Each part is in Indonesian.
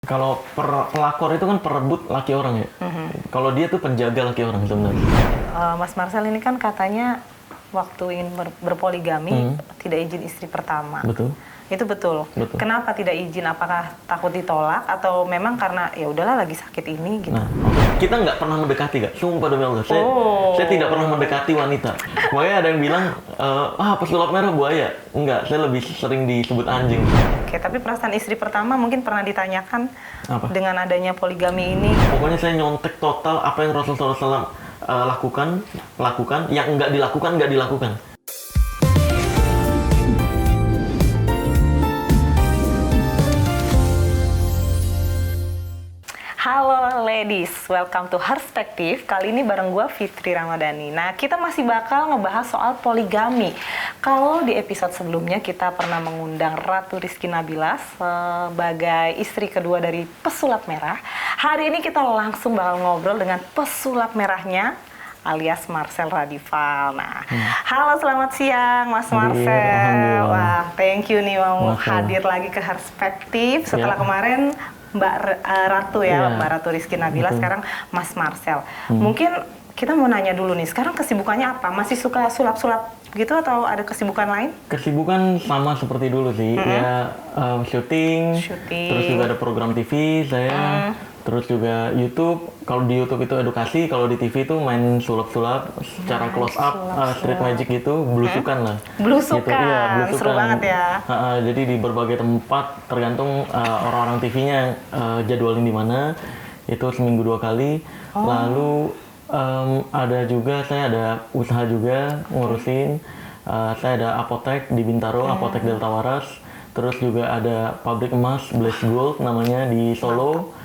Kalau pelakor itu kan perebut laki orang ya. Kalau dia tuh penjaga laki orang sebenarnya. Mas Marcel ini kan katanya waktu ingin berpoligami tidak izin istri pertama. Betul. Itu betul. Betul. Kenapa tidak izin? Apakah takut ditolak atau memang karena ya udahlah lagi sakit ini gitu? Nah, kita nggak pernah mendekati, Kak. Sumpah demi Allah. Saya tidak pernah mendekati wanita. Makanya ada yang bilang, pesulap merah buaya. Enggak, saya lebih sering disebut anjing. Oke, tapi perasaan istri pertama mungkin pernah ditanyakan Apa? dengan adanya poligami ini. Pokoknya saya nyontek total apa yang Rasulullah SAW lakukan, yang nggak dilakukan. Halo ladies, welcome to Herspektif. Kali ini bareng gue Fitri Ramadhani. Nah, kita masih bakal ngebahas soal poligami. Kalau di episode sebelumnya kita pernah mengundang Ratu Rizky Nabila sebagai istri kedua dari pesulap merah. Hari ini kita langsung bakal ngobrol dengan pesulap merahnya alias Marcel Radival. Nah, halo selamat siang Mas Marcel. Wah, thank you nih mau hadir lagi ke Herspektif setelah kemarin Mbak Ratu ya, Mbak Ratu Rizky Nabila, sekarang Mas Marcel. Mungkin kita mau nanya dulu nih, sekarang kesibukannya apa? Masih suka sulap-sulap gitu atau ada kesibukan lain? Kesibukan sama seperti dulu sih, ya syuting, terus juga ada program TV saya, terus juga YouTube. Kalau di YouTube itu edukasi, kalau di TV itu main sulap-sulap secara close up, street magic gitu, belusukan lah. Belusukan, gitu. Iya, belusukan. seru banget ya. Jadi di berbagai tempat, tergantung orang-orang TV-nya jadwalin di mana. Itu seminggu 2 kali. Lalu ada juga, saya ada usaha juga ngurusin. Saya ada apotek di Bintaro, Apotek Delta Waras. Terus juga ada pabrik emas Blaze Gold namanya di Solo.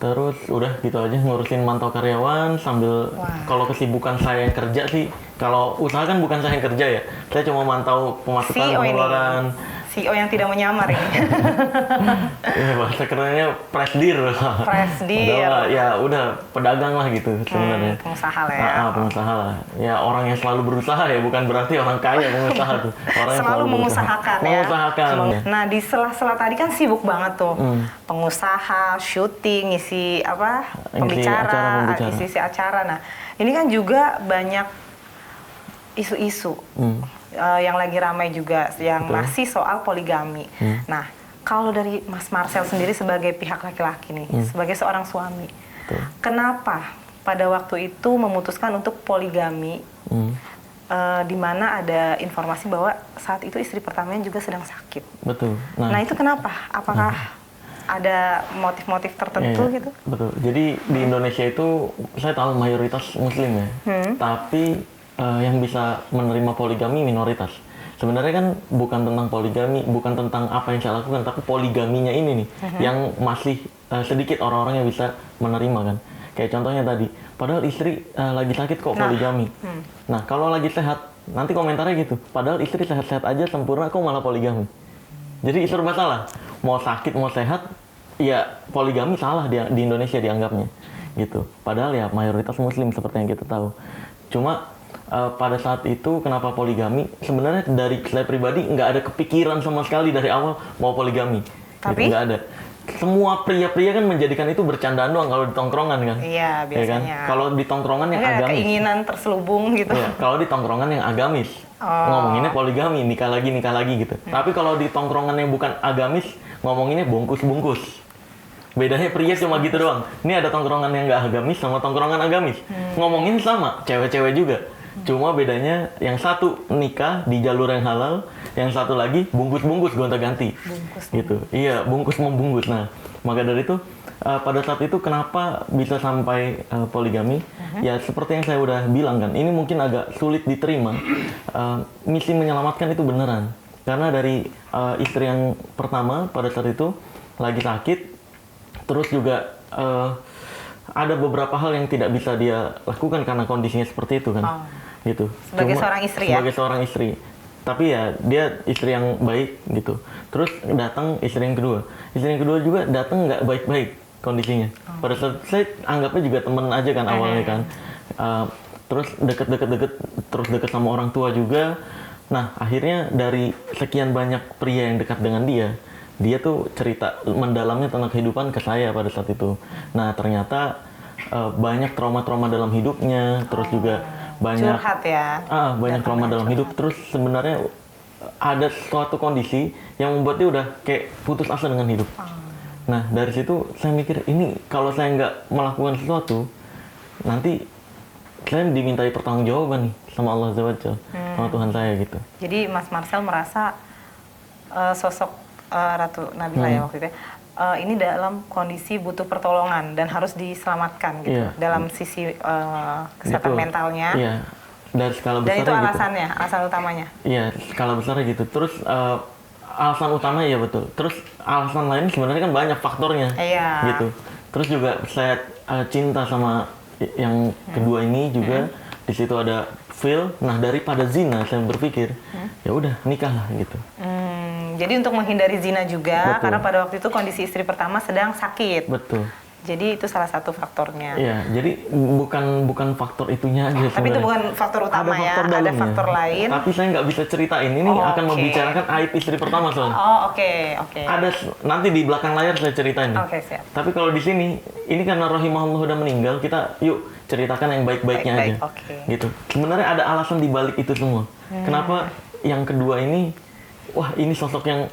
Terus udah gitu aja ngurusin mantau karyawan sambil kalau kesibukan saya yang kerja sih, kalau usaha kan bukan saya yang kerja ya, saya cuma mantau pemasukan, pengeluaran. CEO yang tidak menyamar ini. Iya, bahasa kerennya presdir. Presdir. Ya udah pedagang lah gitu sebenarnya. Pengusaha lah ya. Pengusaha lah. Ya orang yang selalu berusaha ya, bukan berarti orang kaya pengusaha tuh. Orang yang selalu mengusahakan ya. Mengusahakan. Nah, di sela-sela tadi kan sibuk banget tuh. Pengusaha, syuting, ngisi apa? Pembicara, isi acara. Nah, ini kan juga banyak isu-isu. Yang lagi ramai juga yang masih soal poligami. Nah, kalau dari Mas Marcel sendiri sebagai pihak laki-laki nih, sebagai seorang suami, kenapa pada waktu itu memutuskan untuk poligami, di mana ada informasi bahwa saat itu istri pertamanya juga sedang sakit. Betul. Nah itu kenapa? Apakah ada motif-motif tertentu gitu? Betul. Jadi di Indonesia itu saya tahu mayoritas Muslim ya, tapi yang bisa menerima poligami minoritas. Sebenarnya kan bukan tentang poligami, bukan tentang apa yang saya lakukan, tapi poligaminya ini nih yang masih sedikit orang-orang yang bisa menerima kan. Kayak contohnya tadi, padahal istri lagi sakit kok poligami. Nah, kalau lagi sehat, nanti komentarnya gitu. Padahal istri sehat-sehat aja sempurna kok malah poligami. Jadi serba salah. Mau sakit mau sehat, ya poligami salah di Indonesia dianggapnya gitu. Padahal ya mayoritas Muslim seperti yang kita tahu. Cuma pada saat itu kenapa poligami? Sebenarnya dari saya pribadi nggak ada kepikiran sama sekali dari awal mau poligami. Tapi nggak ada. Semua pria-pria kan menjadikan itu bercandaan doang kalau di tongkrongan kan. Iya, biasanya. Ya kan? Kalau di tongkrongan yang ada agamis. keinginan terselubung gitu. Ya, kalau di tongkrongan yang agamis. Ngomonginnya poligami, nikah lagi gitu. Tapi kalau di tongkrongan yang bukan agamis, ngomonginnya bungkus-bungkus. Bedanya pria cuma gitu doang. Ini ada tongkrongan yang nggak agamis sama tongkrongan agamis. Ngomongin sama, cewek-cewek juga. Cuma bedanya yang satu nikah di jalur yang halal, yang satu lagi bungkus-bungkus gonta-ganti. Gitu. Iya, bungkus membungkus. Nah, maka dari itu pada saat itu kenapa bisa sampai poligami? Ya seperti yang saya udah bilang kan, ini mungkin agak sulit diterima. Misi menyelamatkan itu beneran. Karena dari istri yang pertama pada saat itu lagi sakit, terus juga ada beberapa hal yang tidak bisa dia lakukan karena kondisinya seperti itu kan. Gitu. Sebagai seorang istri ya? Sebagai seorang istri. Tapi ya dia istri yang baik gitu. Terus datang istri yang kedua. Istri yang kedua juga datang nggak baik-baik kondisinya. Pada saat saya anggapnya juga temen aja kan awalnya kan. Terus deket sama orang tua juga. Nah akhirnya dari sekian banyak pria yang dekat dengan dia, dia tuh cerita mendalamnya tentang kehidupan ke saya pada saat itu. Nah ternyata banyak trauma-trauma dalam hidupnya, terus juga banyak Curhat ya. banyak trauma dalam hidup. Terus sebenarnya ada suatu kondisi yang membuat dia udah kayak putus asa dengan hidup. Nah dari situ saya mikir, ini kalau saya nggak melakukan sesuatu, nanti saya dimintai pertanggungjawaban nih sama Allah Azza wa Jalla, sama Tuhan saya gitu. Jadi Mas Marcel merasa sosok Ratu Nabila ya waktu itu ya, ini dalam kondisi butuh pertolongan dan harus diselamatkan gitu. Iya. Dalam sisi kesehatan Betul. mentalnya. Iya. Dari skala besar. Dan itu gitu. alasannya, alasan utamanya. Iya, skala besarnya gitu. Terus alasan utama ya betul. Terus alasan lain sebenarnya kan banyak faktornya. Iya. Gitu. Terus juga saya cinta sama yang kedua ini juga. Di situ ada feel. Nah daripada zina saya berpikir ya udah nikahlah gitu. Jadi untuk menghindari zina juga, Betul. karena pada waktu itu kondisi istri pertama sedang sakit. Betul. Jadi itu salah satu faktornya. Iya, jadi bukan faktor itunya aja Tapi itu sebenarnya. bukan faktor utama Ada ya, faktor ada dalamnya. faktor lain. Tapi saya nggak bisa ceritain, ini akan Oke. membicarakan aib istri pertama soalnya. Oh oke. Ada nanti di belakang layar saya ceritain. Oke, siap. Tapi kalau di sini, ini karena rahimahullah udah meninggal, kita yuk ceritakan yang baik-baiknya aja. Baik-baik, oke. Gitu. Sebenarnya ada alasan di balik itu semua. Kenapa yang kedua ini, wah ini sosok yang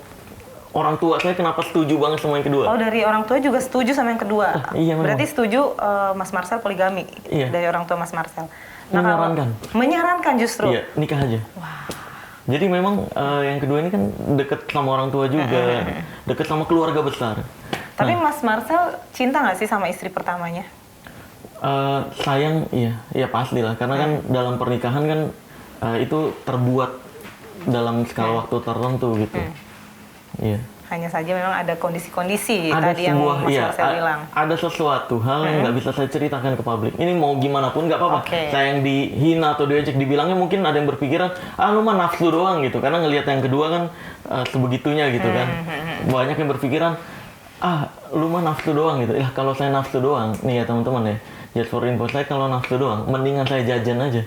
orang tua saya kenapa setuju banget sama yang kedua? Oh dari orang tua juga setuju sama yang kedua. iya, memang. Berarti setuju Mas Marcel poligami Iya. dari orang tua Mas Marcel. Menyarankan. Menyarankan justru. Iya, nikah aja. Jadi memang yang kedua ini kan deket sama orang tua juga, deket sama keluarga besar. Tapi Mas Marcel cinta nggak sih sama istri pertamanya? Sayang, iya pasti lah. Karena kan dalam pernikahan kan itu terbuat dalam skala waktu tertentu gitu. Iya. Hanya saja memang ada kondisi-kondisi Ada tadi yang Mas Marcel bilang. ada sesuatu hal yang nggak bisa saya ceritakan ke publik. Ini mau gimana pun nggak apa-apa. Oke. Saya yang dihina atau diejek dibilangnya mungkin ada yang berpikiran, lu mah nafsu doang gitu. Karena ngelihat yang kedua kan sebegitunya gitu kan. Banyak yang berpikiran, lu mah nafsu doang gitu. Kalau saya nafsu doang, nih ya teman-teman ya. Just for info, saya kalau nafsu doang, mendingan saya jajan aja.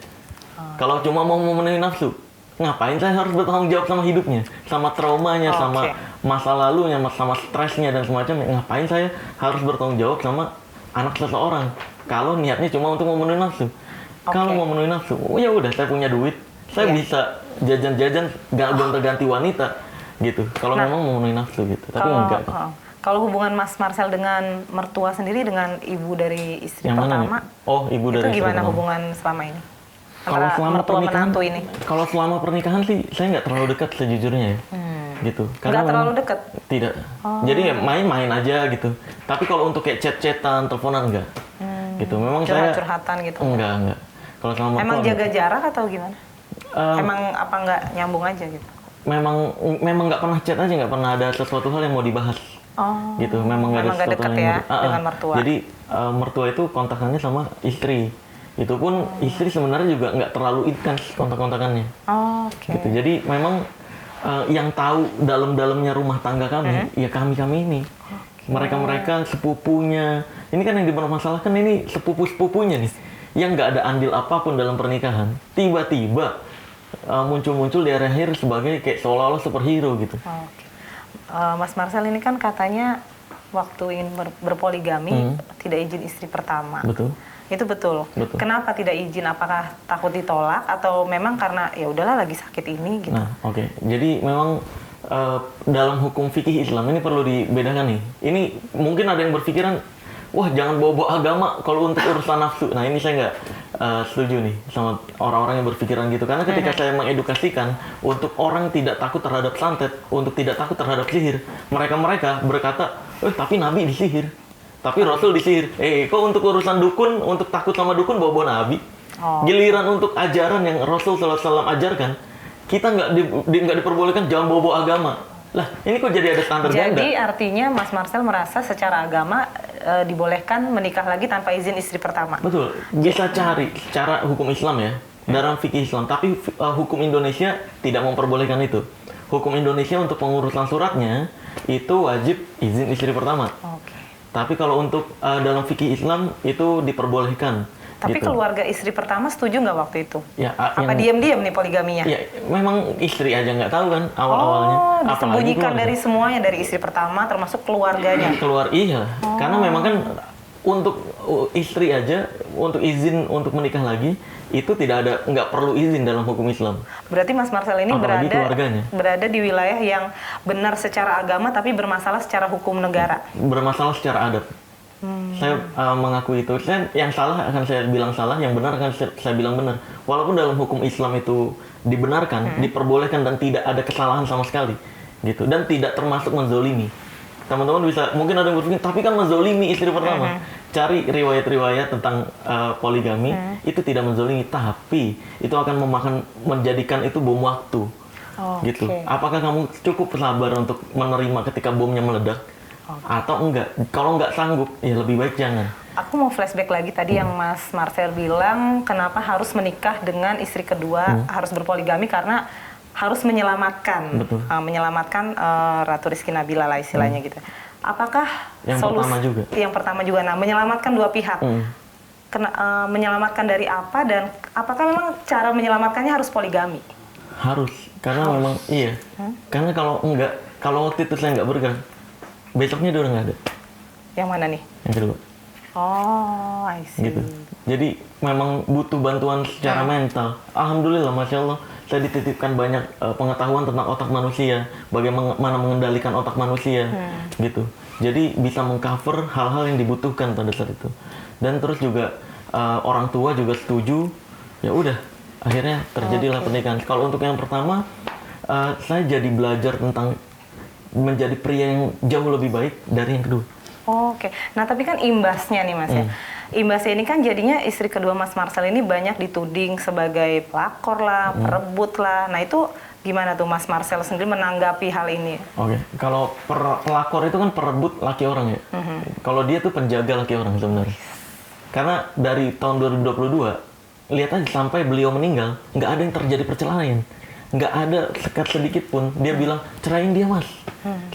Kalau cuma mau memenuhi nafsu, ngapain saya harus bertanggung jawab sama hidupnya, sama traumanya, sama masa lalunya, sama stresnya dan semacamnya. Ngapain saya harus bertanggung jawab sama anak seseorang kalau niatnya cuma untuk memenuhi nafsu. Kalau mau memenuhi nafsu, ya udah saya punya duit, saya bisa jajan-jajan, gak gonta-ganti wanita gitu. Kalau memang memenuhi nafsu gitu, tapi enggak. Kalau hubungan Mas Marcel dengan mertua sendiri, dengan ibu dari istri Yang mana pertama, nih? Oh, ibu dari itu istri gimana pertama. hubungan selama ini? Kalau Antara selama mertua pernikahan, menantu ini? kalau selama pernikahan sih saya nggak terlalu dekat sejujurnya ya, gitu. Nggak terlalu memang- dekat? Tidak. Jadi ya main-main aja gitu. Tapi kalau untuk kayak chat-chatan, teleponan enggak. Gitu. Memang saya Curhat-curhatan gitu? enggak. Kalau sama mertua Emang jaga enggak. jarak atau gimana? Emang apa nggak nyambung aja gitu? Memang nggak pernah chat aja, nggak pernah ada sesuatu hal yang mau dibahas. Oh, Gitu. Memang nggak ada memang nggak sesuatu deket hal yang ya dengan mertua. Jadi mertua itu kontakannya sama istri. Itu pun istri sebenarnya juga nggak terlalu intens kontak-kontakannya. Oh, oke. Gitu. Jadi memang yang tahu dalam-dalamnya rumah tangga kami, ya kami ini. Mereka-mereka sepupunya. Ini kan yang dipermasalahkan ini sepupu-sepupunya nih. Yang nggak ada andil apapun dalam pernikahan. Tiba-tiba muncul-muncul di akhir sebagai kayak seolah-olah superhero gitu. Oke. Mas Marcel ini kan katanya waktu ingin berpoligami tidak izin istri pertama. Betul. Itu betul. Betul. Kenapa tidak izin? Apakah takut ditolak atau memang karena ya udahlah lagi sakit ini gitu? Nah, oke. Jadi memang dalam hukum fikih Islam ini perlu dibedakan nih. Ini mungkin ada yang berpikiran, wah jangan bawa-bawa agama kalau untuk urusan nafsu. Nah ini saya nggak setuju nih sama orang-orang yang berpikiran gitu. Karena ketika saya mengedukasikan untuk orang tidak takut terhadap santet, untuk tidak takut terhadap sihir, mereka berkata, tapi Nabi disihir. Tapi Rasul disihir. Kok untuk urusan dukun, untuk takut sama dukun bawa-bawa Nabi? Giliran untuk ajaran yang Rasul SAW ajarkan, kita nggak diperbolehkan jangan bawa-bawa agama. Lah, ini kok jadi ada standar ganda? Jadi artinya Mas Marcel merasa secara agama dibolehkan menikah lagi tanpa izin istri pertama? Betul. Bisa cari cara hukum Islam ya, dalam fikih Islam. Tapi hukum Indonesia tidak memperbolehkan itu. Hukum Indonesia untuk pengurusan suratnya, itu wajib izin istri pertama. Oke. Tapi kalau untuk dalam fikih Islam itu diperbolehkan. Tapi gitu. keluarga istri pertama setuju nggak waktu itu? Ya, Apa diam-diam nih poligaminya? Ya, memang istri aja nggak tahu kan awal-awalnya. Oh, Apalagi disembunyikan keluarga. dari semuanya, dari istri pertama termasuk keluarganya. Keluar iya, karena memang kan untuk istri aja untuk izin untuk menikah lagi itu nggak perlu izin dalam hukum Islam. Berarti Mas Marcel ini Apalagi keluarganya. berada di wilayah yang benar secara agama tapi bermasalah secara hukum negara. Bermasalah secara adat. Saya mengakui itu. Yang salah akan saya bilang salah, yang benar akan saya bilang benar. Walaupun dalam hukum Islam itu dibenarkan, diperbolehkan dan tidak ada kesalahan sama sekali, gitu. Dan tidak termasuk menzolimi. Teman-teman bisa, mungkin ada yang berpikir, tapi kan menzolimi istri pertama. Cari riwayat-riwayat tentang poligami, itu tidak menzolimi, tapi itu akan menjadikan itu bom waktu, gitu. Apakah kamu cukup sabar untuk menerima ketika bomnya meledak? Atau enggak? Kalau enggak sanggup, ya lebih baik jangan. Aku mau flashback lagi tadi yang Mas Marcel bilang, kenapa harus menikah dengan istri kedua, harus berpoligami karena harus menyelamatkan, menyelamatkan Ratu Rizky Nabila lah istilahnya gitu. Apakah yang pertama juga? Yang pertama juga, nah menyelamatkan dua pihak. Menyelamatkan dari apa dan apakah memang cara menyelamatkannya harus poligami? Harus, karena memang iya. Karena kalau enggak, kalau waktu itu saya enggak bergerak, besoknya dia udah nggak ada. Yang mana nih? Yang kedua. Oh, I see. Gitu. Jadi memang butuh bantuan secara mental. Alhamdulillah, Masya Allah, saya dititipkan banyak pengetahuan tentang otak manusia, bagaimana mengendalikan otak manusia, gitu. Jadi bisa mengcover hal-hal yang dibutuhkan pada saat itu. Dan terus juga orang tua juga setuju. Ya udah, akhirnya terjadilah pernikahan. Kalau untuk yang pertama, saya jadi belajar tentang menjadi pria yang jauh lebih baik dari yang kedua. Oke, nah tapi kan imbasnya nih Mas ya. Imbasnya ini kan jadinya istri kedua Mas Marcel ini banyak dituding sebagai pelakor lah, perebut lah. Nah itu gimana tuh Mas Marcel sendiri menanggapi hal ini? Oke, kalau pelakor itu kan perebut laki orang ya. Kalau dia tuh penjaga laki orang sebenarnya. Karena dari tahun 2022, lihat aja sampai beliau meninggal, nggak ada yang terjadi perceraian. Nggak ada sekat sedikit pun dia bilang ceraiin dia mas,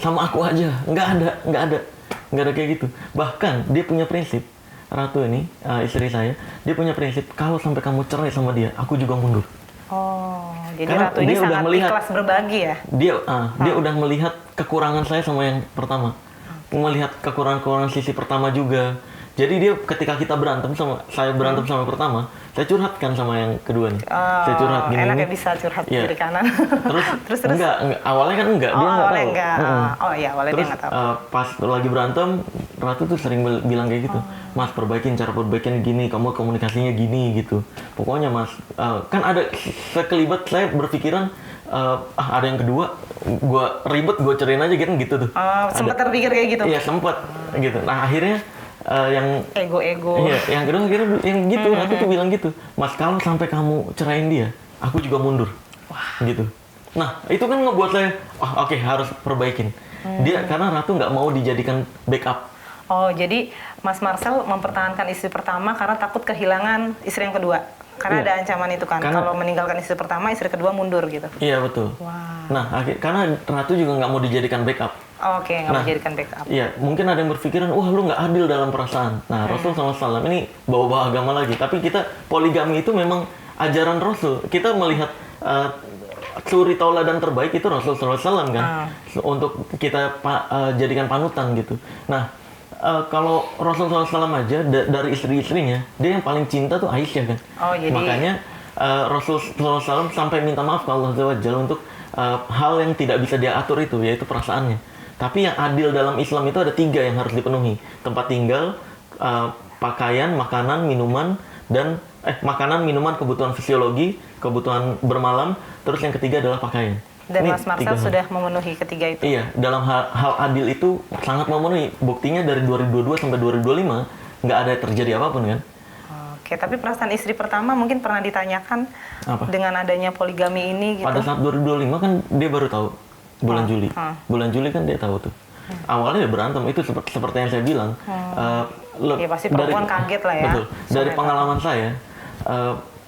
sama aku aja. Nggak ada kayak gitu. Bahkan dia punya prinsip, Ratu ini istri saya, dia punya prinsip kalau sampai kamu cerai sama dia, aku juga mundur. Oh, jadi Karena Ratu ini dia udah sangat melihat, ikhlas berbagi ya? Dia udah melihat kekurangan saya sama yang pertama, melihat kekurangan sisi pertama juga. Jadi dia ketika kita berantem sama saya berantem sama yang pertama, saya curhatkan sama yang kedua nih. Saya curhat gini. Enak ya bisa curhat kiri kanan. Terus enggak, awalnya kan enggak, dia enggak tahu. Oh iya, awalnya Terus, dia enggak tahu. Pas lagi berantem, Ratu tuh sering bilang kayak gitu. Mas, cara perbaikin gini, kamu komunikasinya gini gitu. Pokoknya Mas, kan ada sekelibat saya berpikiran ada yang kedua, gua ribet, gua ceraiin aja gitu tuh. Sempat terpikir kayak gitu? Iya, sempat gitu. Nah, akhirnya yang ego-ego. Iya, yang kedua akhirnya yang gitu, Ratu tuh bilang gitu. Mas, kalau sampai kamu ceraiin dia, aku juga mundur. Wah. Gitu. Nah, itu kan ngebuat saya, oke, harus perbaikin. Dia karena Ratu nggak mau dijadikan backup. Oh, jadi Mas Marcel mempertahankan istri pertama karena takut kehilangan istri yang kedua. Karena ada ancaman itu kan, kalau meninggalkan istri pertama, istri kedua mundur gitu. Iya, betul. Wah. Nah, karena Ratu juga nggak mau dijadikan backup. Oke, nggak mau dijadikan backup. Iya, mungkin ada yang berpikiran, wah lu nggak adil dalam perasaan. Nah, Rasul SAW ini bawa-bawa agama lagi. Tapi kita, poligami itu memang ajaran Rasul. Kita melihat suri tauladan terbaik itu Rasul SAW kan. Untuk kita jadikan panutan gitu. Nah, kalau Rasul SAW aja dari istri-istrinya, dia yang paling cinta tuh Aisyah kan. Oh, jadi... Makanya Rasul SAW sampai minta maaf ke Allah SWT untuk hal yang tidak bisa dia atur itu, yaitu perasaannya. Tapi yang adil dalam Islam itu ada 3 yang harus dipenuhi. Tempat tinggal, pakaian, makanan, minuman, dan makanan, minuman, kebutuhan fisiologi, kebutuhan bermalam, terus yang ketiga adalah pakaian. Dan Mas Marcel sudah memenuhi ketiga itu? Iya, dalam hal adil itu sangat memenuhi. Buktinya dari 2022 sampai 2025, nggak ada terjadi apapun kan. Oke, tapi perasaan istri pertama mungkin pernah ditanyakan dengan adanya poligami ini gitu? Pada saat 2025 kan dia baru tahu. Bulan Juli. Bulan Juli kan dia tahu tuh. Awalnya dia berantem, itu seperti yang saya bilang. Ya pasti perempuan kaget lah ya. Betul. Dari pengalaman saya,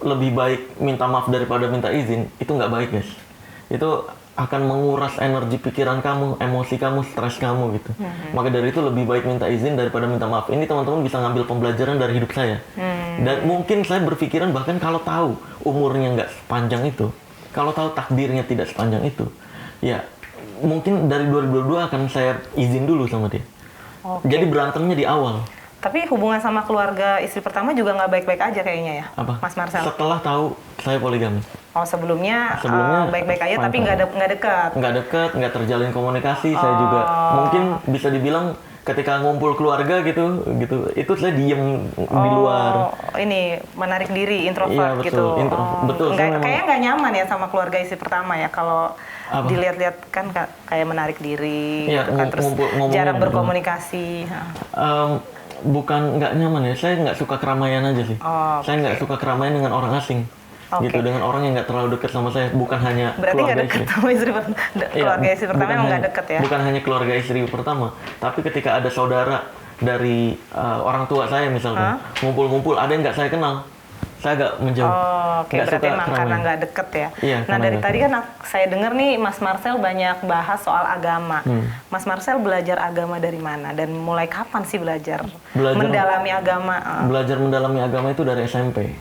lebih baik minta maaf daripada minta izin, itu nggak baik guys. Itu akan menguras energi pikiran kamu, emosi kamu, stres kamu gitu. Maka dari itu lebih baik minta izin daripada minta maaf. Ini teman-teman bisa ngambil pembelajaran dari hidup saya. Dan mungkin saya berpikiran bahkan kalau tahu umurnya nggak sepanjang itu, kalau tahu takdirnya tidak sepanjang itu, ya mungkin dari 2022 akan saya izin dulu sama dia. Jadi berantemnya di awal. Tapi hubungan sama keluarga istri pertama juga nggak baik-baik aja kayaknya ya, Apa? Mas Marcel? Setelah tahu saya poligami. Oh sebelumnya baik-baik aja, fine, tapi fine. nggak dekat. Nggak dekat, nggak terjalin komunikasi. Saya juga mungkin bisa dibilang ketika ngumpul keluarga gitu, itu saya diem di luar. Ini menarik diri, introvert Iya, betul, gitu. betul. Saya memang- Kayaknya nggak nyaman ya sama keluarga istri pertama ya kalau Apa? dilihat-lihat kan kayak menarik diri, Iya, gitu kan, terus ngomongnya jarang gitu. berkomunikasi. Bukan nggak nyaman ya, saya nggak suka keramaian aja sih. Saya nggak suka keramaian dengan orang asing. Gitu, dengan orang yang nggak terlalu dekat sama saya, bukan hanya Berarti nggak keluarga dekat istri. sama istri pertama. Keluarga istri pertama bukan emang nggak hanya- dekat ya? Bukan hanya keluarga istri pertama, tapi ketika ada saudara dari orang tua saya misalkan, ngumpul-ngumpul, ada yang nggak saya kenal, saya agak menjauh. Oke, Nggak berarti suka emang keramaian. karena nggak deket ya. Iya, Nah karena dari nggak tadi kan saya dengar nih Mas Marcel banyak bahas soal agama. Mas Marcel belajar agama dari mana dan mulai kapan sih belajar mendalami agama? Belajar mendalami agama itu dari SMP.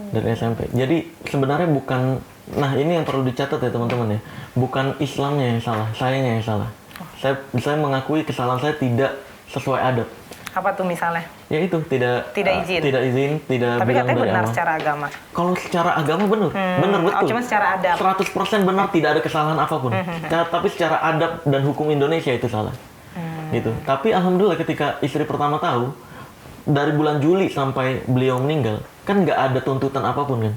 Dari SMP. Jadi sebenarnya bukan, nah ini yang perlu dicatat ya teman-teman ya, bukan Islamnya yang salah, sayanya yang salah. Saya mengakui kesalahan saya tidak sesuai adab. Apa tuh misalnya? Ya itu tidak izin. tidak izin, tidak Tapi bilang katanya dari benar awal. secara agama. Kalau secara agama benar, benar betul. cuma secara adab. 100% benar, tidak ada kesalahan apapun. Tapi secara adab dan hukum Indonesia itu salah. Gitu. Tapi alhamdulillah ketika istri pertama tahu, dari bulan Juli sampai beliau meninggal, kan nggak ada tuntutan apapun kan,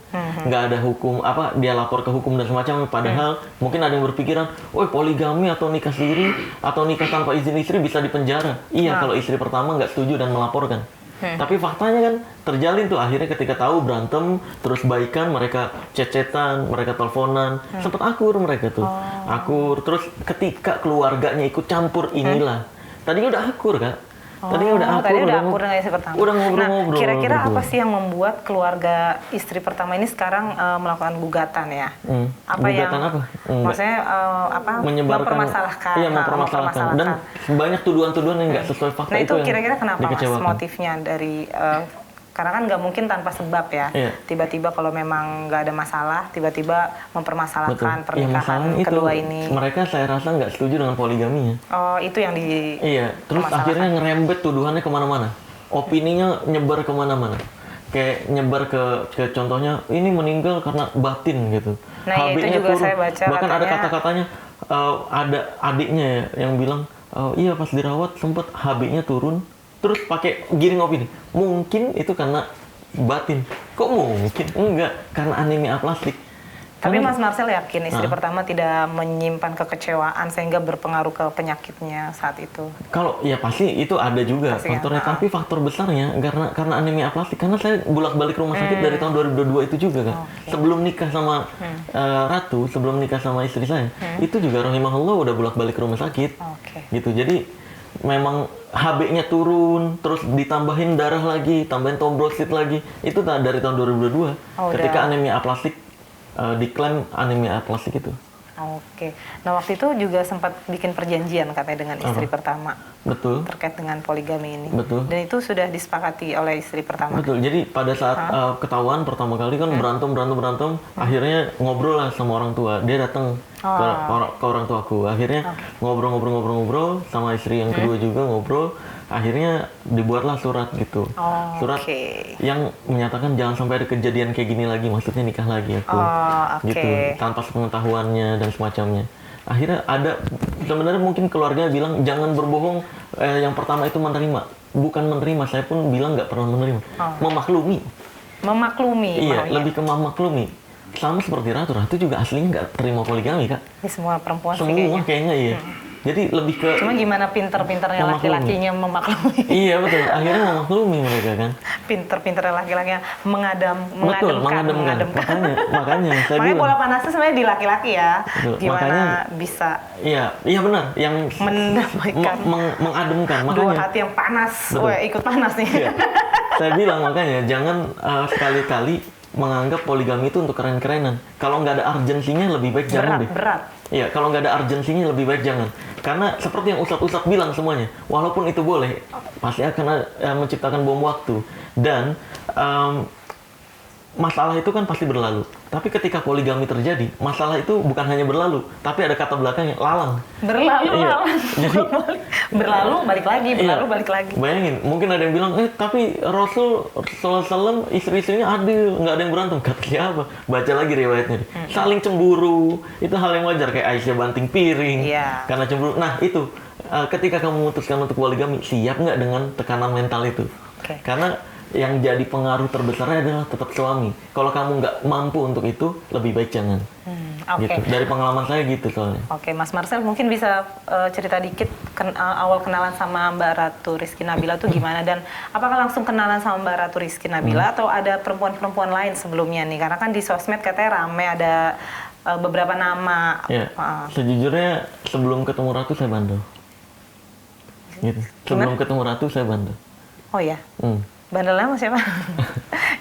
nggak ada hukum apa dia lapor ke hukum dan semacamnya. Padahal mungkin ada yang berpikiran, oh poligami atau nikah siri atau nikah tanpa izin istri bisa dipenjara. Iya kalau istri pertama nggak setuju dan melaporkan. Tapi faktanya kan terjalin tuh, akhirnya ketika tahu berantem terus baikan, mereka cecetan, mereka teleponan, sempat akur mereka tuh, akur. Terus ketika keluarganya ikut campur, inilah tadinya udah akur kak. Tadinya udah akur dengan istri pertama. Udah ngobrol-ngobrol. Nah, kira-kira berdua. apa sih yang membuat keluarga istri pertama ini sekarang melakukan gugatan ya? Apa gugatan yang apa? Enggak. Maksudnya mempermasalahkan. Iya, mempermasalahkan. Dan banyak tuduhan-tuduhan yang nggak sesuai fakta Nah, itu yang kira-kira kenapa Mas dikecewakan. motifnya dari karena kan nggak mungkin tanpa sebab ya. Iya. Tiba-tiba kalau memang nggak ada masalah, tiba-tiba mempermasalahkan Betul. pernikahan masalahnya kedua itu, ini. mereka saya rasa nggak setuju dengan poligaminya. Oh, itu yang di Iya, terus akhirnya ngerembet tuduhannya kemana-mana. Opininya nyebar kemana-mana. Kayak nyebar ke contohnya, ini meninggal karena batin gitu. Nah, ya, itu HB-nya juga turun. saya baca Bahkan ada katanya- kata-katanya, ada adiknya ya, yang bilang, iya pas dirawat sempet HB-nya turun. Terus pakai giring opini. Mungkin itu karena batin. Kok mungkin? Enggak, karena anemia aplastik. Tapi Karena- Mas Marcel yakin istri pertama tidak menyimpan kekecewaan sehingga berpengaruh ke penyakitnya saat itu? Kalau ya pasti itu ada juga Pasti faktornya, kan? tapi faktor besarnya karena anemia aplastik, karena saya bolak-balik rumah sakit dari tahun 2022 itu juga kan. Sebelum nikah sama Ratu, sebelum nikah sama istri saya, itu juga rahimahullah udah bolak-balik rumah sakit. Oke. Gitu. Jadi memang HB-nya turun, terus ditambahin darah lagi, tambahin trombosit lagi. Itu dari tahun 2022 Oh, ketika udah. anemia aplastik diklaim anemia aplastik itu. Oke. Nah, waktu itu juga sempat bikin perjanjian katanya dengan istri pertama Betul. terkait dengan poligami ini. Betul. Dan itu sudah disepakati oleh istri pertama. Betul. Jadi pada saat ketahuan pertama kali kan berantem, akhirnya ngobrol lah sama orang tua. Dia datang ke orang tuaku. Akhirnya ngobrol sama istri yang kedua juga ngobrol. Akhirnya dibuatlah surat gitu. Surat yang menyatakan jangan sampai ada kejadian kayak gini lagi. Maksudnya nikah lagi aku. Gitu. Tanpa sepengetahuannya dan semacamnya. Akhirnya ada, sebenarnya mungkin keluarga bilang jangan berbohong, yang pertama itu menerima. Bukan menerima, saya pun bilang nggak pernah menerima. Memaklumi. Memaklumi. Iya, maunya. lebih ke memaklumi. Sama seperti Ratu juga aslinya nggak terima poligami, Kak. Ini semua perempuan sih Semua kayaknya. kayaknya iya. Jadi lebih ke... Cuma gimana pinter-pinternya Memaklumi. laki-lakinya memaklumi. Iya, betul. Akhirnya memaklumi mereka kan. Pinter-pinternya laki-lakinya Betul, mengademkan. Makanya saya Makanya bilang. bola panasnya sebenarnya di laki-laki ya. Betul, Gimana makanya- bisa Iya benar. Yang mendamaikan mengademkan. dua Makanya hati yang panas. Betul. Wah, ikut panas nih. Iya. Saya bilang makanya jangan sekali-kali menganggap poligami itu untuk keren-kerenan. Kalau nggak ada urgensinya lebih baik jangan deh. Berat. Iya, kalau nggak ada urgensinya lebih baik jangan. Karena seperti yang Ustadz bilang semuanya, walaupun itu boleh, pasti akan menciptakan bom waktu. Dan masalah itu kan pasti berlalu. Tapi ketika poligami terjadi, masalah itu bukan hanya berlalu, tapi ada kata belakangnya, lalang. Berlalu, Iya. lalang. Jadi, berlalu, balik lagi, berlalu, iya. balik lagi. Bayangin, mungkin ada yang bilang, tapi Rasul SAW istri-istrinya adil, nggak ada yang berantem. Kata siapa? Baca lagi riwayatnya. Saling cemburu, itu hal yang wajar. Kayak Aisyah banting piring, Iya. karena cemburu. Nah itu, ketika kamu memutuskan untuk poligami, siap nggak dengan tekanan mental itu? Oke. Karena yang jadi pengaruh terbesarnya adalah tetap suami. Kalau kamu nggak mampu untuk itu, lebih baik jangan. Oke. Gitu. Dari pengalaman saya gitu soalnya. Oke, Mas Marcel mungkin bisa cerita dikit awal kenalan sama Mbak Ratu Rizky Nabila tuh gimana, dan apakah langsung kenalan sama Mbak Ratu Rizky Nabila atau ada perempuan-perempuan lain sebelumnya nih? Karena kan di sosmed katanya rame ada beberapa nama. Ya, sejujurnya sebelum ketemu Ratu saya bandel. Gitu. Sebelum ketemu Ratu saya bandel. Oh ya, bandelnya sama siapa?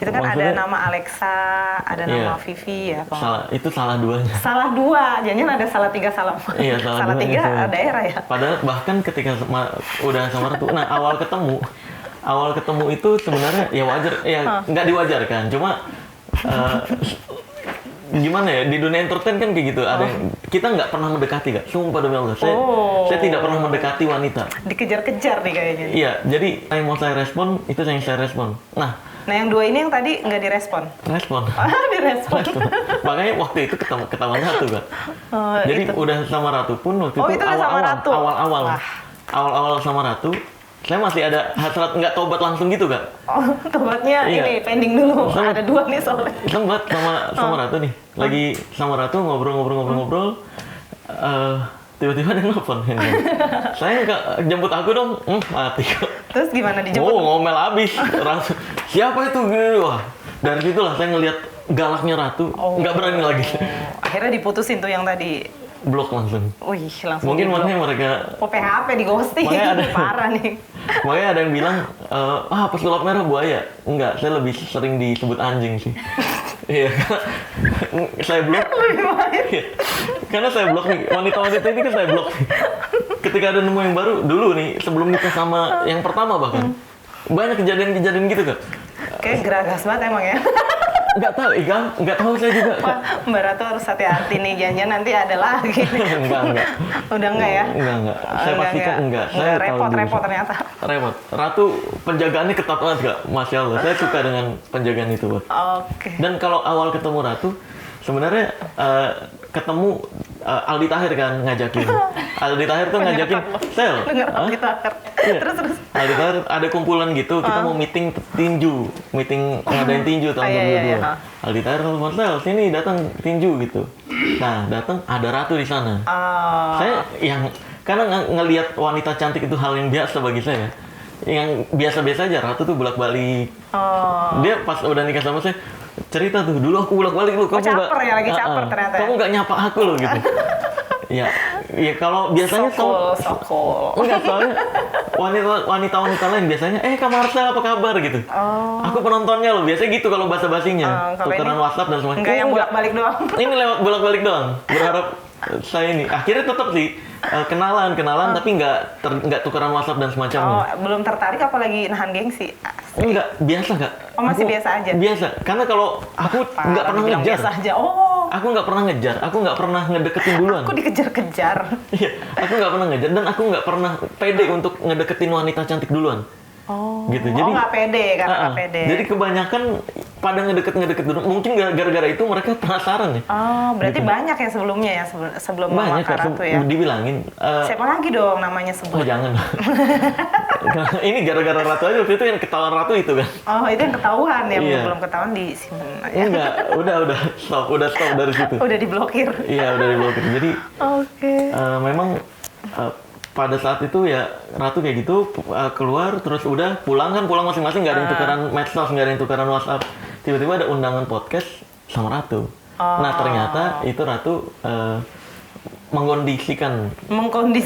Itu kan Maksudnya, ada nama Alexa, ada nama Vivi ya. Itu salah duanya. Salah dua, jangan ada salah tiga, salah empat. Iya, salah duanya tiga saya. daerah ya. Padahal bahkan ketika udah sama Ratu, nah awal ketemu itu sebenarnya ya wajar, ya nggak diwajarkan, cuma gimana ya, di dunia entertain kan kayak gitu. Ada yang, kita nggak pernah mendekati, Kak. Sumpah demi Allah, saya tidak pernah mendekati wanita. Dikejar-kejar nih kayaknya. Iya, jadi yang mau saya respon itu yang saya respon. Nah yang dua ini yang tadi nggak direspon. Respon. Direspon. Makanya waktu itu ketahuan Ratu, Kak. Jadi udah sama Ratu pun waktu itu udah sama Ratu? awal-awal sama Ratu. Saya masih ada hasrat nggak tobat langsung gitu, Kak. Tobatnya ini pending dulu. Ada dua nih soalnya. Sempat sama Ratu nih. Lagi sama Ratu ngobrol. Tiba-tiba ada nelfon. Saya nggak jemput aku dong. Mati kok. Terus gimana dijemput? Ngomel abis. Ratu, siapa itu? Wah, dari situlah saya ngelihat galaknya Ratu. Nggak berani lagi. Akhirnya diputusin tuh yang tadi. Blok langsung. Wih, langsung Mungkin di-blok. makanya mereka PHP di ghosting. Parah nih. Makanya ada yang bilang, pesulap merah buaya. Enggak, saya lebih sering disebut anjing sih. Iya, saya blok. Karena saya blok nih, wanita-wanita ini kan saya blok nih. Ketika ada nemu yang baru, dulu nih, sebelum nikah sama yang pertama bahkan, banyak kejadian-kejadian gitu, Kak. Kayak geragas banget emang ya. Nggak tahu saya juga. Wah, Mbak Ratu harus hati-hati nih, jangan nanti ada lagi. Enggak. Udah enggak ya? Enggak. Saya pastikan enggak. Saya repot ternyata. Repot. Ratu penjagaannya ketat banget, Kak. Masya Allah. Saya suka dengan penjagaan itu, Pak. Oke. Dan kalau awal ketemu Ratu, sebenarnya ketemu Aldi Tahir kan ngajakin. Aldi Tahir tuh ngajakin, Sel. Dengar Aldi Tahir. Iya. Terus. Aldi Tahir ada kumpulan gitu, kita mau meeting tinju. Ngadain tinju tahun 2022. Iya. Aldi Tahir telepon, Sel, sini datang tinju gitu. Nah, datang ada Ratu di sana. Saya karena ngelihat wanita cantik itu hal yang biasa bagi saya. Yang biasa-biasa aja, Ratu tuh bolak-balik. Dia pas udah nikah sama saya, cerita tuh, dulu aku bolak-balik lu, kamu nggak lagi caper ternyata. Kamu nggak nyapa aku loh gitu. Ya kalau biasanya sokol. Enggak, soalnya wanita lain biasanya, Kak Marcel apa kabar gitu. Aku penontonnya loh, biasanya gitu kalau basinya tukeran WhatsApp dan semuanya. Enggak yang bolak-balik doang. Ini lewat bolak-balik doang. Berharap saya ini akhirnya tetap sih kenalan tapi nggak tukeran WhatsApp dan semacamnya. Belum tertarik apalagi nahan gengsi. Enggak, biasa nggak? Masih biasa aja? Biasa, karena kalau aku nggak pernah ngejar. Biasa aja. Aku nggak pernah ngejar, aku nggak pernah ngedeketin duluan. Aku dikejar-kejar. Iya, aku nggak pernah ngejar dan aku nggak pernah pede untuk ngedeketin wanita cantik duluan. Gitu. Jadi nggak pede karena nggak pede. Jadi kebanyakan pada ngedeket dulu. Mungkin gara-gara itu mereka penasaran ya. Berarti gitu. Banyak ya sebelumnya ya sebelum Mama Ratu ya. Dibilangin. Siapa lagi dong namanya sebut? Jangan. Ini gara-gara Ratu aja waktu itu yang ketahuan Ratu itu kan. Itu yang ketahuan ya, Iya. belum ketahuan disimpan aja. Enggak, udah stop dari situ. Udah diblokir. Iya, udah diblokir. Jadi memang pada saat itu ya Ratu kayak gitu keluar terus udah pulang masing-masing, nggak ada yang tukeran medsos, nggak ada yang tukeran WhatsApp. Tiba-tiba ada undangan podcast sama Ratu. Nah ternyata itu Ratu mengkondisikan.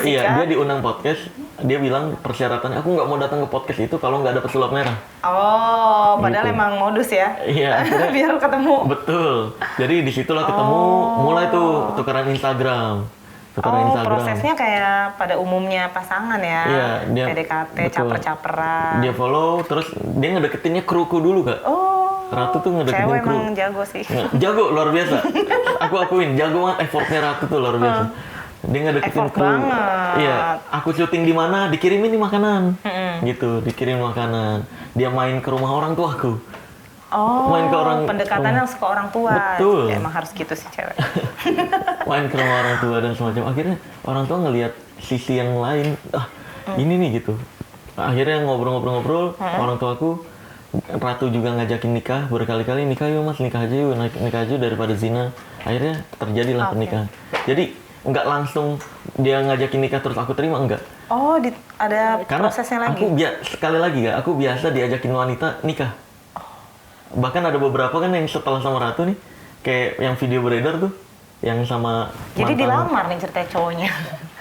Iya, dia diundang podcast dia bilang persyaratannya aku nggak mau datang ke podcast itu kalau nggak ada pesulap merah. Oh, padahal Gitu. emang modus ya? Iya, akhirnya- Biar ketemu. Betul. Jadi disitulah ketemu, mulai tuh tukeran Instagram. Tukeran Instagram. Prosesnya kayak pada umumnya pasangan ya? Iya, dia PDKT, betul. caper-caperan. Dia follow, terus dia ngedeketinnya kruku dulu kak. Oh, Ratu tuh ngedeketin cewek kru. emang jago sih. Jago, luar biasa. Aku akuin, jago banget effortnya Ratu tuh luar biasa. Dia ngedeketin Effort kru. banget. Iya, aku syuting di mana, dikirimin nih makanan. Gitu, dikirim makanan. Dia main ke rumah orang tua aku. Oh, Main ke orang- pendekatannya langsung ke orang tua. Betul. Ya, emang harus gitu sih cewek. Main ke rumah orang tua dan semacam. Akhirnya orang tua ngelihat sisi yang lain. Ini nih gitu. Akhirnya ngobrol-ngobrol-ngobrol. Orang tuaku, Ratu juga ngajakin nikah berkali-kali. Nikah yuk mas, nikah aja yuk. Nikah aja daripada zina. Akhirnya terjadilah pernikahan. Jadi nggak langsung dia ngajakin nikah terus aku terima, enggak. Oh, ada Karena prosesnya lagi? aku sekali lagi ya, aku biasa diajakin wanita nikah. Bahkan ada beberapa kan yang setelah sama Ratu nih, kayak yang video beredar tuh, yang sama Jadi mantan. dilamar nih cerita cowoknya.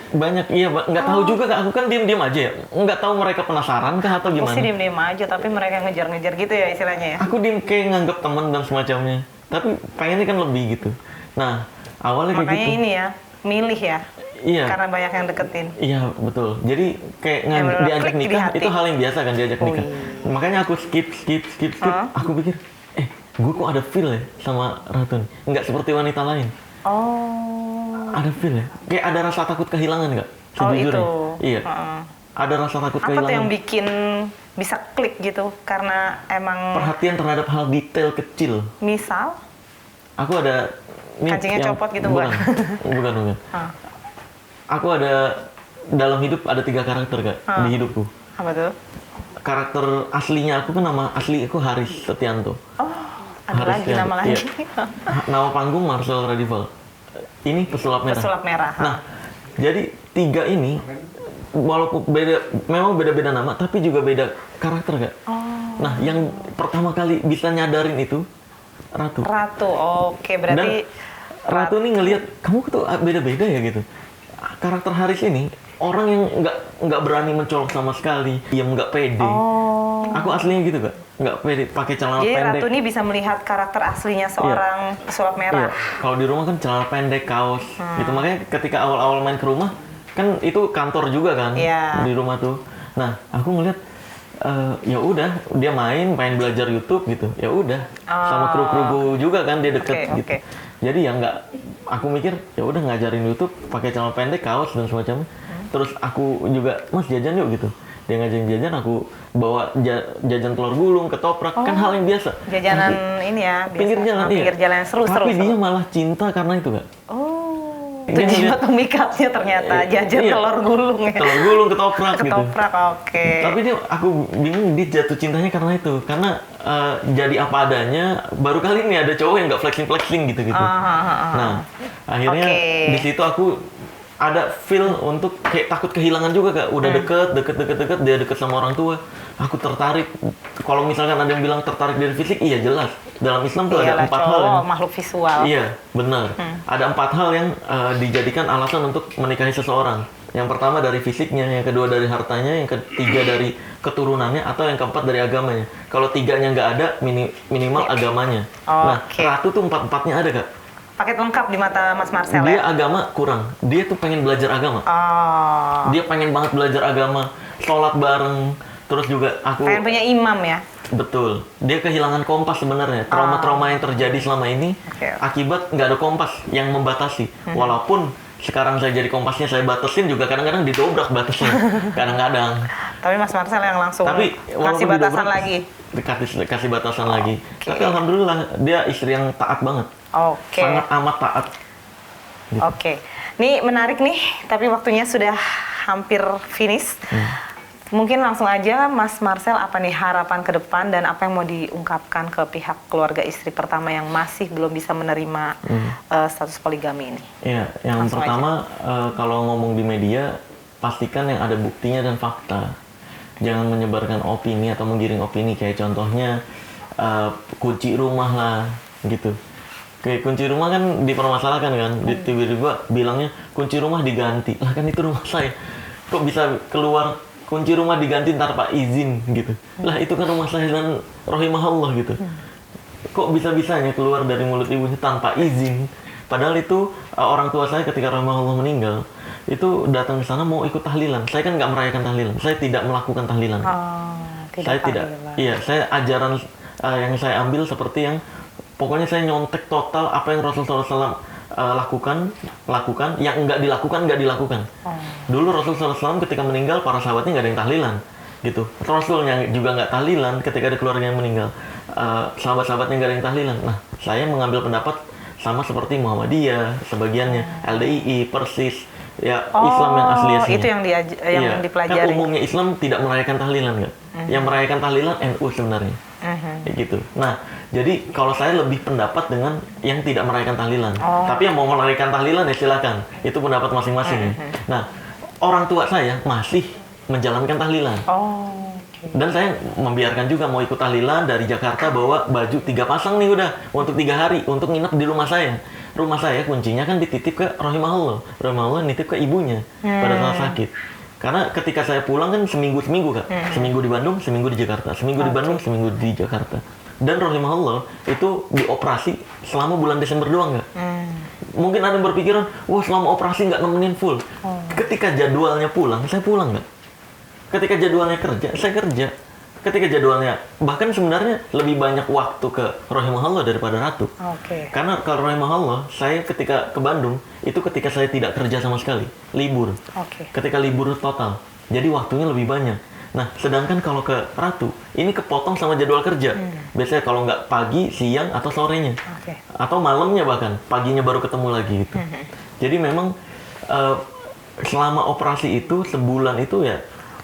Banyak, iya, nggak tahu juga kak. Aku kan diem-diem aja ya, nggak tahu mereka penasaran kah atau Aku gimana. sih diem-diem aja, tapi mereka ngejar-ngejar gitu ya istilahnya ya? Aku diem kayak nganggap teman dan semacamnya. Tapi pengennya kan lebih gitu. Nah, awalnya kayak Makanya gitu. ini ya, milih ya? Iya. Karena banyak yang deketin. Iya betul. Jadi kayak bener-bener diajak klik di nikah hati. itu hal yang biasa kan diajak nikah. Makanya aku skip. Aku pikir, gue kok ada feel ya sama Ratu nih. Nggak seperti wanita lain. Oh, Ada feel ya. Kayak ada rasa takut kehilangan nggak? oh itu. Sejujurnya. Iya. Heeh. Ada rasa takut Apa tuh kehilangan. yang bikin bisa klik gitu? Karena emang Perhatian terhadap hal detail kecil. misal, Aku ada. Kancingnya copot gitu, bukan? bukan? bukan. Ah. Aku ada dalam hidup ada 3 karakter kak di hidupku. apa tuh? Karakter aslinya aku kan nama asli aku Haris Setianto. Oh, ada Haris lagi Setianto, nama lagi. iya. Nama panggung Marcel Radival. Ini pesulap merah. Pesulap merah. Nah, jadi 3 ini walaupun memang beda-beda nama, tapi juga beda karakter kak. Oh, Nah, yang pertama kali bisa nyadarin itu Ratu. Ratu. Oke, berarti Ratu nih ngelihat kamu tuh beda-beda ya gitu. Karakter Haris ini orang yang nggak berani mencolok sama sekali, diam nggak pede. oh. Aku aslinya gitu kak, nggak pede, pakai celana Jadi pendek. Ratu ini bisa melihat karakter aslinya seorang pesulap Iya, merah. kalau di rumah kan celana pendek, kaos, gitu. Makanya ketika awal-awal main ke rumah, kan itu kantor juga kan Iya. di rumah tuh. Nah, aku ngeliat ya udah dia main belajar YouTube gitu. Ya udah sama kru-kru juga kan dia deket Oke, gitu. oke. Jadi ya nggak, aku mikir ya udah ngajarin YouTube pakai celana pendek, kaos dan semacamnya. Terus aku juga mas jajan yuk gitu. Dia ngajarin jajan, aku bawa jajan telur gulung, ketoprak, kan hal yang biasa. Jajanan ini ya, biasa. Pinggir jalan, iya. Pinggir jalan seru-seru. Tapi dia malah cinta karena itu kak. Oh, Dia itu jiwa ngeliat- pemikatnya ternyata jajan Iya. telur gulung ya. Telur gulung, ketoprak gitu. Ketoprak, oke. Tapi dia, aku bingung dia jatuh cintanya karena itu. Karena jadi apa adanya, baru kali ini ada cowok yang nggak flexing-flexing gitu-gitu. Nah, akhirnya Oke. di situ aku ada feel untuk kayak takut kehilangan juga kak. Udah deket, dia deket sama orang tua. Aku tertarik. Kalau misalkan ada yang bilang tertarik dari fisik, iya jelas. Dalam Islam tuh Iyalah, ada 4 hal cowok, yang makhluk visual. iya, benar. Ada 4 hal yang dijadikan alasan untuk menikahi seseorang. Yang pertama dari fisiknya, yang kedua dari hartanya, yang ketiga dari keturunannya, atau yang keempat dari agamanya. Kalau 3-nya nggak ada, minimal agamanya. Nah, Oke. Ratu tuh 4-4-nya ada kak. Paket lengkap di mata Mas Marcel Dia ya? agama kurang. Dia tuh pengen belajar agama. Oh, Dia pengen banget belajar agama, sholat bareng. Terus juga aku pengen punya imam ya? betul. Dia kehilangan kompas sebenarnya. Trauma-trauma yang terjadi selama ini Oke. akibat nggak ada kompas yang membatasi. Walaupun sekarang saya jadi kompasnya saya batasin juga kadang-kadang didobrak batasnya. Kadang-kadang. Tapi Mas Marcel yang langsung Tapi kasih walaupun batasan didobrak, lagi. Kasih batasan lagi. Oke. Tapi alhamdulillah dia istri yang taat banget. Oke. Sangat amat taat. Oke, ini menarik nih, tapi waktunya sudah hampir finish. Mungkin langsung aja, Mas Marcel, apa nih harapan ke depan dan apa yang mau diungkapkan ke pihak keluarga istri pertama yang masih belum bisa menerima status poligami ini? Iya, yang Langsung pertama kalau ngomong di media pastikan yang ada buktinya dan fakta. Jangan menyebarkan opini atau menggiring opini kayak contohnya kunci rumah lah gitu. Kayak kunci rumah kan dipermasalahkan kan, tiba-tiba bilangnya kunci rumah diganti. Lah kan itu rumah saya. kok bisa keluar kunci rumah diganti tanpa izin gitu. Lah itu kan rumah saya dan rahimahullah gitu. Kok bisa-bisanya keluar dari mulut ibunya tanpa izin? Padahal itu orang tua saya ketika rahimahullah meninggal, itu datang ke sana mau ikut tahlilan. Saya kan nggak merayakan tahlilan. Saya tidak melakukan tahlilan. Saya tidak. Iya, saya ajaran yang saya ambil seperti yang pokoknya saya nyontek total apa yang Rasulullah SAW lakukan, yang nggak dilakukan. Dulu Rasulullah SAW ketika meninggal, para sahabatnya nggak ada yang tahlilan, gitu. Rasulnya juga nggak tahlilan ketika ada keluarga yang meninggal, sahabat-sahabatnya nggak ada yang tahlilan. Nah, saya mengambil pendapat sama seperti Muhammadiyah, sebagiannya, LDII, Persis, ya Islam yang asli aslinya. Itu yang iya. dipelajari. Kan umumnya Islam tidak merayakan tahlilan, nggak? Yang merayakan tahlilan NU sebenarnya. Kayak gitu. Nah, jadi kalau saya lebih pendapat dengan yang tidak merayakan tahlilan. Tapi yang mau merayakan tahlilan ya silakan. Itu pendapat masing-masing. Ya. Nah, orang tua saya masih menjalankan tahlilan. Dan saya membiarkan juga mau ikut tahlilan dari Jakarta, bawa baju 3 pasang nih udah untuk 3 hari untuk nginep di rumah saya. Rumah saya kuncinya kan dititip ke rahimahullah. Rahimahullah nitip ke ibunya pada saat sakit. Karena ketika saya pulang kan seminggu Kak. Seminggu di Bandung, seminggu di Jakarta. Seminggu di Bandung, seminggu di Jakarta. Dan rahimahullah itu dioperasi selama bulan Desember doang Kak. Mungkin ada yang berpikiran, wah selama operasi nggak nemenin full. Ketika jadwalnya pulang, saya pulang nggak. Ketika jadwalnya kerja, saya kerja. Ketika jadwalnya, bahkan sebenarnya lebih banyak waktu ke rahimahullah daripada Ratu. Karena kalau rahimahullah, saya ketika ke Bandung, itu ketika saya tidak kerja sama sekali, libur. Ketika libur total, jadi waktunya lebih banyak. Nah, sedangkan kalau ke Ratu, ini kepotong sama jadwal kerja. Biasanya kalau nggak pagi, siang, atau sorenya. Atau malamnya bahkan, paginya baru ketemu lagi gitu. Jadi memang selama operasi itu, sebulan itu ya,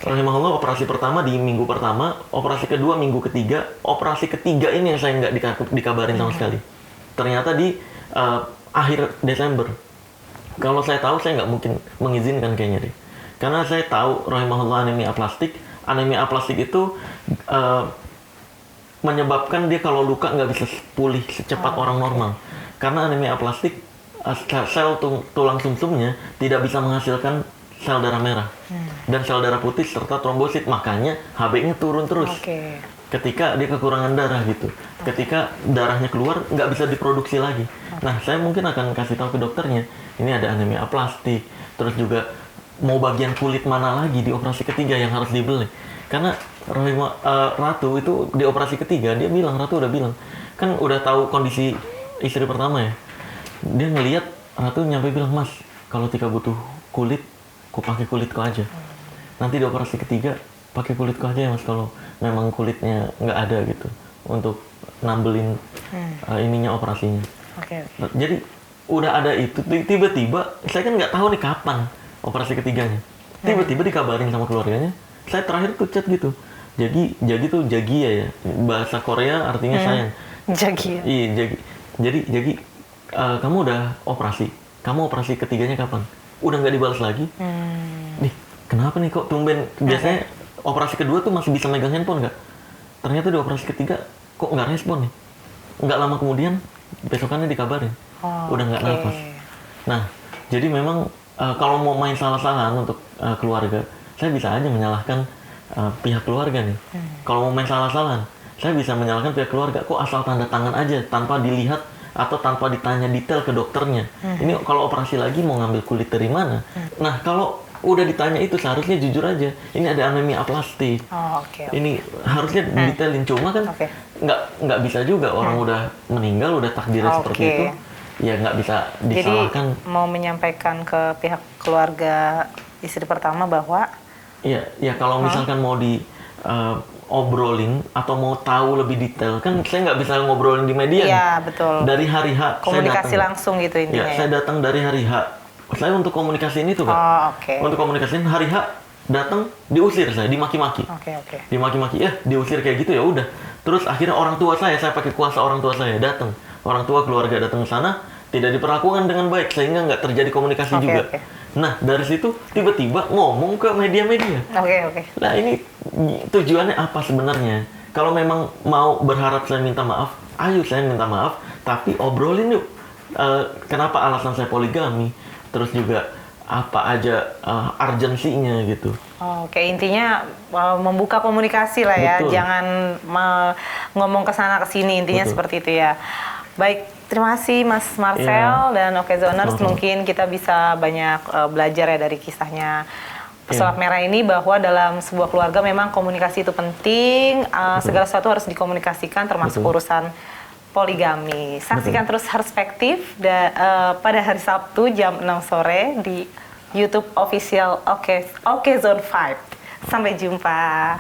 rahimahullah operasi pertama di minggu pertama, operasi kedua minggu ketiga, operasi ketiga ini yang saya nggak dikabarin sama sekali. Ternyata di akhir Desember. Kalau saya tahu, saya nggak mungkin mengizinkan kayaknya deh. Karena saya tahu rahimahullah anemia aplastik. Anemia aplastik itu menyebabkan dia kalau luka nggak bisa pulih secepat orang normal. Karena anemia aplastik, sel tulang sumsumnya tidak bisa menghasilkan sel darah merah dan sel darah putih serta trombosit, makanya HB-nya turun terus. Ketika dia kekurangan darah gitu, ketika darahnya keluar nggak bisa diproduksi lagi. Nah, saya mungkin akan kasih tahu ke dokternya, ini ada anemia aplastik, terus juga mau bagian kulit mana lagi di operasi ketiga yang harus dibeli. Karena Ratu itu di operasi ketiga Ratu udah bilang, kan udah tahu kondisi istri pertama ya. Dia ngelihat Ratu nyampe bilang, "Mas, kalau Tika butuh kulit, ku pakai kulitku aja. Nanti di operasi ketiga pakai kulitku aja ya Mas, kalau memang kulitnya nggak ada gitu untuk nambelin ininya operasinya." Jadi udah ada itu, tiba-tiba saya kan nggak tahu nih kapan operasi ketiganya. Tiba-tiba dikabarin sama keluarganya. Saya terakhir tuh chat gitu. Jagi tuh jagia ya, bahasa Korea artinya sayang. Jagia. Iya, jadi kamu udah operasi. Kamu operasi ketiganya kapan? Udah nggak dibalas lagi. Nih, kenapa nih kok tumben? Biasanya operasi kedua tuh masih bisa megang handphone nggak? Ternyata di operasi ketiga kok nggak respon nih. Nggak lama kemudian besokannya dikabarin, udah nggak nafas. Nah, jadi memang kalau mau main salah-salahan untuk keluarga, saya bisa aja menyalahkan pihak keluarga nih. Kalau mau main salah-salahan, saya bisa menyalahkan pihak keluarga. Kok asal tanda tangan aja tanpa dilihat atau tanpa ditanya detail ke dokternya. Ini kalau operasi lagi mau ngambil kulit dari mana? Nah, kalau udah ditanya itu seharusnya jujur aja. Ini ada anemia aplastik. Ini harusnya detailin. Cuma kan nggak bisa juga, orang udah meninggal, udah takdirnya seperti itu. Ya nggak bisa disalahkan. Jadi mau menyampaikan ke pihak keluarga istri pertama bahwa ya kalau misalkan mau di obrolin atau mau tahu lebih detail, kan saya nggak bisa ngobrolin di media. Iya, betul. Dari hari H komunikasi saya datang, langsung gitu intinya. Ya, saya datang dari hari H. Saya untuk komunikasiin itu Kak. Untuk komunikasiin hari H datang diusir, saya dimaki-maki. Dimaki-maki, diusir kayak gitu ya udah. Terus akhirnya orang tua saya pakai kuasa orang tua saya datang. Orang tua keluarga datang ke sana, tidak diperlakukan dengan baik sehingga nggak terjadi komunikasi juga. Nah, dari situ tiba-tiba ngomong ke media-media. Nah, ini tujuannya apa sebenarnya? Kalau memang mau berharap saya minta maaf, ayo saya minta maaf, tapi obrolin yuk. Kenapa alasan saya poligami? Terus juga apa aja urgensinya gitu. Oke, intinya membuka komunikasi lah ya, Betul. jangan ngomong ke sana ke sini, intinya Betul. seperti itu ya. Baik, terima kasih Mas Marcel dan Oke Zoners, mungkin kita bisa banyak belajar ya dari kisahnya pesulap merah ini, bahwa dalam sebuah keluarga memang komunikasi itu penting, segala sesuatu harus dikomunikasikan termasuk urusan poligami. Saksikan terus Perspektif pada hari Sabtu jam 6 sore di YouTube official Oke Zone 5. Sampai jumpa.